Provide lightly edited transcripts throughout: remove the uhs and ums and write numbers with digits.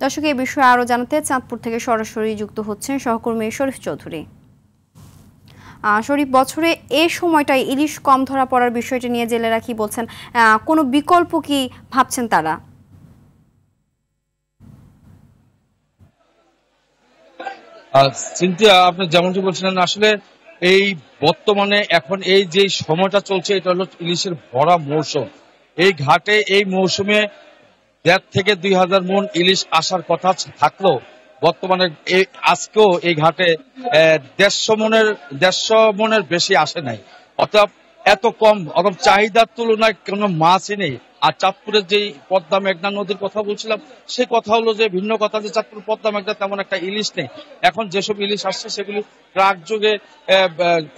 দর্শক, এই বিষয়ে আরো জানাতে চাঁদপুর থেকে সরাসরি যুক্ত হচ্ছেন সহকর্মী শরীফ চৌধুরী। শরীফ, বছরে এই সময়টায় ইলিশ কম ধরা পড়ার বিষয়টি নিয়ে জেলেরা কি বলছেন? কোনো বিকল্প কি ভাবছেন তারা? সিনথিয়া, আপনি যেমনটি বলছিলেন, আসলে এই বর্তমানে এখন এই যে সময়টা চলছে এটা হলো ইলিশের ভরা মৌসুম। এই ঘাটে এই মৌসুমে 1.5 থেকে 2,000 মণ ইলিশ আসার কথা থাকলেও বর্তমানে আজকেও এই ঘাটে 150 মণের বেশি আসে নাই। অর্থাৎ এত কম, অর্থাৎ চাহিদার তুলনায় কোনো মাছই নেই। আর চাঁদপুরের যে পদ্মা মেঘনা নদীর কথা বলছিলাম, সেই কথা হলো যে ভিন্ন কথা, যে চাঁদপুর পদ্মা মেঘনা তেমন একটা ইলিশ নেই। এখন যেসব ইলিশ আসছে সেগুলি ট্রাক যোগে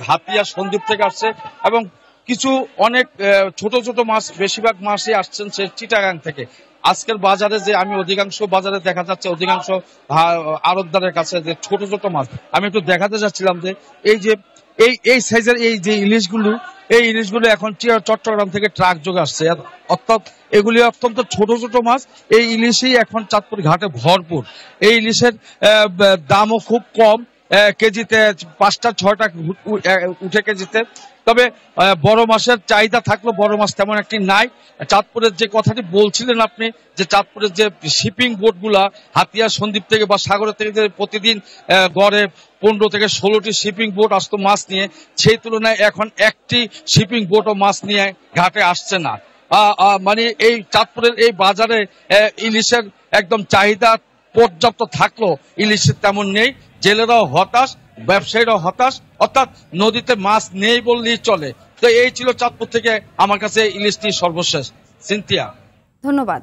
হাতিয়া সন্দ্বীপ থেকে আসছে, এবং কিছু অনেক ছোট ছোট মাছ, বেশিরভাগ মাছই আসছেন সে চিটাগাং থেকে। আজকের বাজারে যে আমি অধিকাংশ বাজারে দেখা যাচ্ছে, অধিকাংশ আড়তদারের কাছে যে ছোট ছোট মাছ, আমি একটু দেখাতে যাচ্ছিলাম যে এই যে এই সাইজের এই যে ইলিশগুলো এখন চট্টগ্রাম থেকে ট্রাক যোগে আসছে। অর্থাৎ এগুলি অত্যন্ত ছোট ছোট মাছ। এই ইলিশই এখন চাঁদপুর ঘাটে ভরপুর। এই ইলিশের দামও খুব কম, কেজিতে 5-6 উঠে কেজিতে। তবে বড় মাছের চাহিদা থাকলেও বড় মাছ তেমন একটি নাই। চাঁদপুরের যে কথাটি বলছিলেন আপনি, যে চাঁদপুরের যে শিপিং বোট গুলা হাতিয়া সন্দ্বীপ থেকে বা সাগরের থেকে প্রতিদিন গড়ে 15 থেকে 16টি শিপিং বোট আসতো মাছ নিয়ে, সেই তুলনায় এখন একটি শিপিং বোটও মাছ নিয়ে ঘাটে আসছে না। মানে এই চাঁদপুরের এই বাজারে ইলিশের একদম চাহিদা পর্যাপ্ত থাকলেও ইলিশের তেমন নেই। জেলেরাও হতাশ, ব্যবসায়ীরাও হতাশ, অর্থাৎ নদীতে মাছ নেই বললেই চলে। তো এই ছিল চাঁদপুর থেকে আমার কাছে ইলিশ নিয়ে সর্বশেষ। সিনথিয়া, ধন্যবাদ।